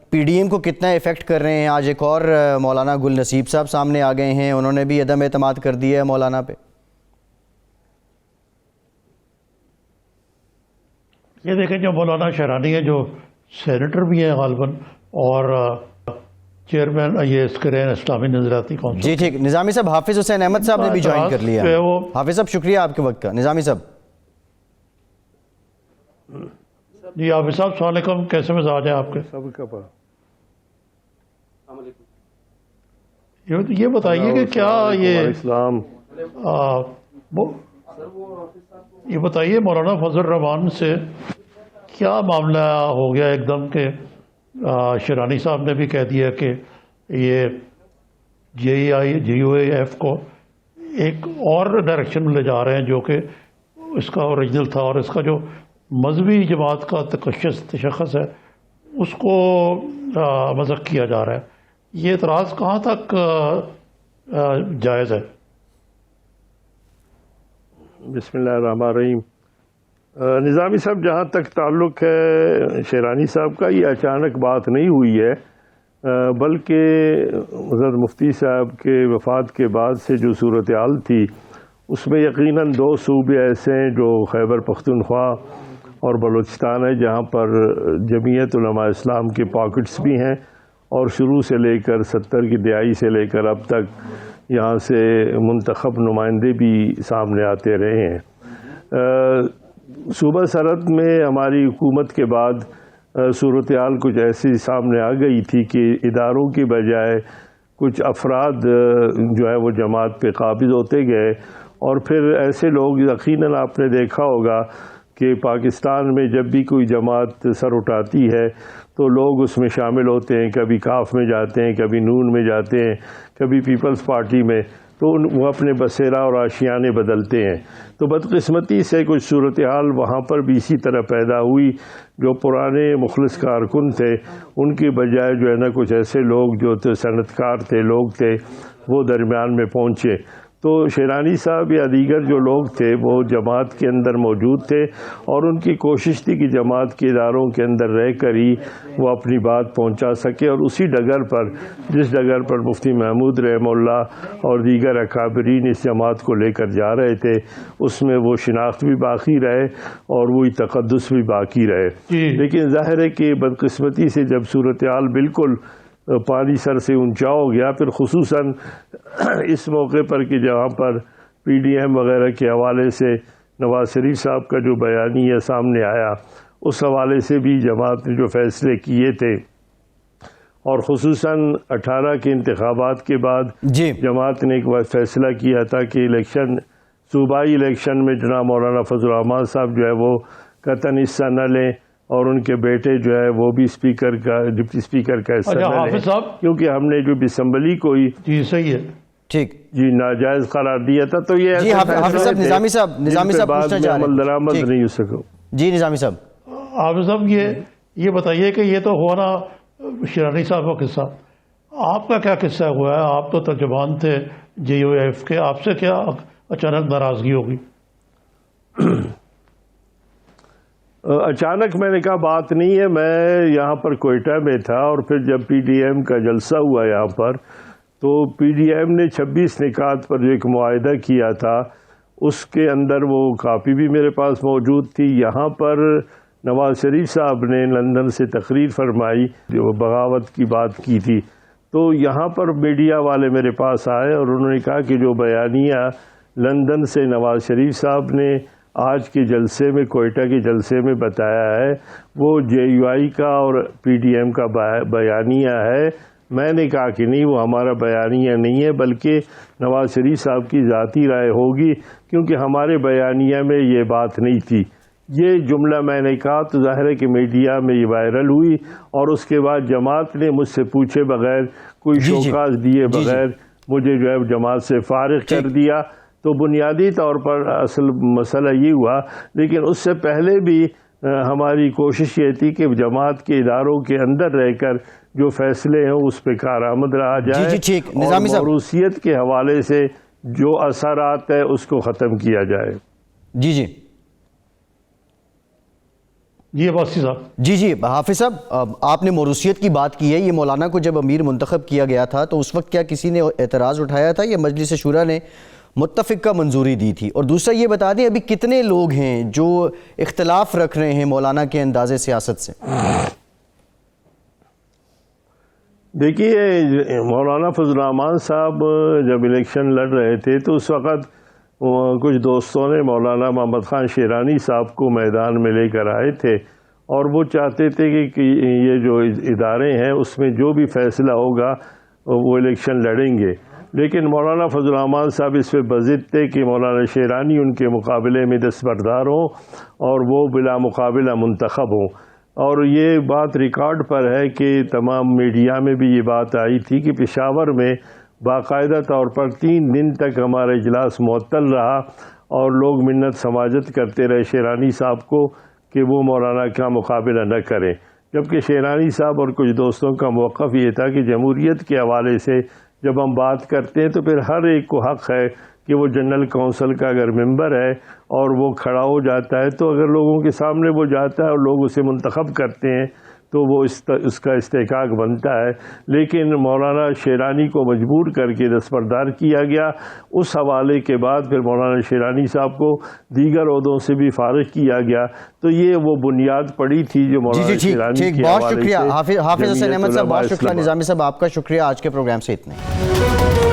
[SPEAKER 1] پی ڈی ایم کو کتنا ایفیکٹ کر رہے ہیں؟ آج ایک اور مولانا گل نصیب صاحب سامنے آ گئے ہیں، انہوں نے بھی عدم اعتماد کر دیا ہے مولانا پہ.
[SPEAKER 2] یہ دیکھیں جو مولانا شہرانی ہے جو سینیٹر بھی ہیں غالباً اور چیئرمین یہ اس کے رہے ہیں اسلامی نظریاتی کونسل.
[SPEAKER 1] جی ٹھیک. نظامی صاحب، حافظ حسین احمد صاحب نے بھی جوائن کر لیا. حافظ صاحب شکریہ آپ کے وقت کا. نظامی صاحب.
[SPEAKER 2] جی حافظ صاحب السلام علیکم، کیسے مزاج ہیں آپ کے؟
[SPEAKER 4] سب کا پڑھا.
[SPEAKER 2] یہ بتائیے کہ کیا
[SPEAKER 4] اسلام
[SPEAKER 2] یہ بتائیے مولانا فضل الرحمان سے کیا معاملہ ہو گیا ایک دم کہ شیرانی صاحب نے بھی کہہ دیا کہ یہ جے یو اے ایف کو ایک اور ڈائریکشن میں لے جا رہے ہیں جو کہ اس کا اوریجنل تھا، اور اس کا جو مذہبی جماعت کا تشخص ہے اس کو مذہب کیا جا رہا ہے. یہ اعتراض کہاں تک جائز ہے؟
[SPEAKER 4] بسم اللہ الرحمن الرحیم. نظامی صاحب، جہاں تک تعلق ہے شیرانی صاحب کا، یہ اچانک بات نہیں ہوئی ہے، بلکہ حضرت مفتی صاحب کے وفات کے بعد سے جو صورتحال تھی اس میں یقیناً دو صوبے ایسے ہیں جو خیبر پختونخوا اور بلوچستان ہے جہاں پر جمعیت علماء اسلام کے پاکٹس بھی ہیں، اور شروع سے لے کر 70 کی دہائی سے لے کر اب تک یہاں سے منتخب نمائندے بھی سامنے آتے رہے ہیں. صوبہ سرحد میں ہماری حکومت کے بعد صورتحال کچھ ایسی سامنے آ گئی تھی کہ اداروں کی بجائے کچھ افراد جو ہے وہ جماعت پہ قابض ہوتے گئے، اور پھر ایسے لوگ یقیناً آپ نے دیکھا ہوگا کہ پاکستان میں جب بھی کوئی جماعت سر اٹھاتی ہے تو لوگ اس میں شامل ہوتے ہیں، کبھی کاف میں جاتے ہیں، کبھی نون میں جاتے ہیں، کبھی پیپلز پارٹی میں، تو وہ اپنے بسیرا اور آشیانے بدلتے ہیں. تو بدقسمتی سے کچھ صورتحال وہاں پر بھی اسی طرح پیدا ہوئی. جو پرانے مخلص کارکن تھے ان کی بجائے جو ہے نا کچھ ایسے لوگ جو تھے صنعتکار تھے، لوگ تھے، وہ درمیان میں پہنچے. تو شیرانی صاحب یا دیگر جو لوگ تھے وہ جماعت کے اندر موجود تھے، اور ان کی کوشش تھی کہ جماعت کے اداروں کے اندر رہ کر ہی وہ اپنی بات پہنچا سکے، اور اسی ڈگر پر جس ڈگر پر مفتی محمود رحمہ اللہ اور دیگر اکابرین اس جماعت کو لے کر جا رہے تھے اس میں وہ شناخت بھی باقی رہے اور وہی تقدس بھی باقی رہے. لیکن ظاہر ہے کہ بدقسمتی سے جب صورتحال بالکل پانی سر سے اونچا ہو گیا، پھر خصوصاً اس موقع پر کہ جہاں پر پی ڈی ایم وغیرہ کے حوالے سے نواز شریف صاحب کا جو بیانیہ سامنے آیا، اس حوالے سے بھی جماعت نے جو فیصلے کیے تھے، اور خصوصاً 18 کے انتخابات کے بعد جماعت نے ایک فیصلہ کیا تھا کہ الیکشن صوبائی الیکشن میں جناب مولانا فضل الرحمان صاحب جو ہے وہ قطعاً حصہ نہ لیں، اور ان کے بیٹے جو ہے وہ بھی اسپیکر کا ڈپٹی اسپیکر کا حصہ نہ لیں، کیونکہ ہم نے جو اسمبلی کو ہی
[SPEAKER 2] جی صحیح ہے
[SPEAKER 1] ٹھیک
[SPEAKER 4] جی ناجائز قرار دیا تھا. تو یہ
[SPEAKER 1] جی حافظ صاحب، نظامی صاحب پوچھنا چاہ رہے ہیں.
[SPEAKER 4] عمل درآمد نہیں ہو سکو.
[SPEAKER 1] جی نظامی صاحب.
[SPEAKER 2] حافظ صاحب یہ بتائیے کہ یہ تو ہوا نا شیرانی صاحب کا قصہ، آپ کا کیا قصہ ہوا ہے؟ آپ تو ترجمان تھے جے یو ایف کے، آپ سے کیا اچانک ناراضگی ہوگی؟
[SPEAKER 4] اچانک میں نے کہا بات نہیں ہے، میں یہاں پر کوئٹہ میں تھا، اور پھر جب پی ڈی ایم کا جلسہ ہوا یہاں پر تو پی ڈی ایم نے 26 نکات پر جو ایک معاہدہ کیا تھا اس کے اندر وہ کاپی بھی میرے پاس موجود تھی. یہاں پر نواز شریف صاحب نے لندن سے تقریر فرمائی جو بغاوت کی بات کی تھی، تو یہاں پر میڈیا والے میرے پاس آئے اور انہوں نے کہا کہ جو بیانیہ لندن سے نواز شریف صاحب نے آج کے جلسے میں کوئٹہ کے جلسے میں بتایا ہے وہ JUI کا اور PDM کا بیانیہ ہے. میں نے کہا کہ نہیں، وہ ہمارا بیانیہ نہیں ہے بلکہ نواز شریف صاحب کی ذاتی رائے ہوگی، کیونکہ ہمارے بیانیہ میں یہ بات نہیں تھی. یہ جملہ میں نے کہا تو ظاہر ہے کہ میڈیا میں یہ وائرل ہوئی، اور اس کے بعد جماعت نے مجھ سے پوچھے بغیر، کوئی شوکاز دیے بغیر مجھے جو ہے جماعت سے فارغ کر دیا. تو بنیادی طور پر اصل مسئلہ یہ ہوا، لیکن اس سے پہلے بھی ہماری کوشش یہ تھی کہ جماعت کے اداروں کے اندر رہ کر جو فیصلے ہیں اس پہ کارآمد رہا جائے، اور موروثیت کے حوالے سے جو اثرات ہے اس کو ختم کیا جائے.
[SPEAKER 2] جی عباسی صاحب.
[SPEAKER 1] جی حافظ صاحب، آپ نے موروثیت کی بات کی ہے. یہ مولانا کو جب امیر منتخب کیا گیا تھا تو اس وقت کیا کسی نے اعتراض اٹھایا تھا یا مجلس شورا نے متفق کا منظوری دی تھی؟ اور دوسرا یہ بتا دیں ابھی کتنے لوگ ہیں جو اختلاف رکھ رہے ہیں مولانا کے انداز سیاست سے؟
[SPEAKER 4] دیکھیے، مولانا فضل الرحمان صاحب جب الیکشن لڑ رہے تھے تو اس وقت کچھ دوستوں نے مولانا محمد خان شیرانی صاحب کو میدان میں لے کر آئے تھے، اور وہ چاہتے تھے کہ یہ جو ادارے ہیں اس میں جو بھی فیصلہ ہوگا وہ الیکشن لڑیں گے. لیکن مولانا فضل الرحمان صاحب اس پہ بضد تھے کہ مولانا شیرانی ان کے مقابلے میں دستبردار ہوں اور وہ بلا مقابلہ منتخب ہوں. اور یہ بات ریکارڈ پر ہے کہ تمام میڈیا میں بھی یہ بات آئی تھی کہ پشاور میں باقاعدہ طور پر 3 دن تک ہمارا اجلاس معطل رہا، اور لوگ منت سماجت کرتے رہے شیرانی صاحب کو کہ وہ مولانا کا مقابلہ نہ کریں. جبکہ شیرانی صاحب اور کچھ دوستوں کا موقف یہ تھا کہ جمہوریت کے حوالے سے جب ہم بات کرتے ہیں تو پھر ہر ایک کو حق ہے کہ وہ جنرل کونسل کا اگر ممبر ہے اور وہ کھڑا ہو جاتا ہے تو اگر لوگوں کے سامنے وہ جاتا ہے اور لوگ اسے منتخب کرتے ہیں تو وہ اس کا استحقاق بنتا ہے. لیکن مولانا شیرانی کو مجبور کر کے دستبردار کیا گیا. اس حوالے کے بعد پھر مولانا شیرانی صاحب کو دیگر عہدوں سے بھی فارغ کیا گیا. تو یہ وہ بنیاد پڑی تھی جو مولانا شیرانی کے
[SPEAKER 1] بہت شکریہ حافظ حسین احمد صاحب، بہت شکریہ. نظامی صاحب آپ کا شکریہ. آج کے پروگرام سے اتنے.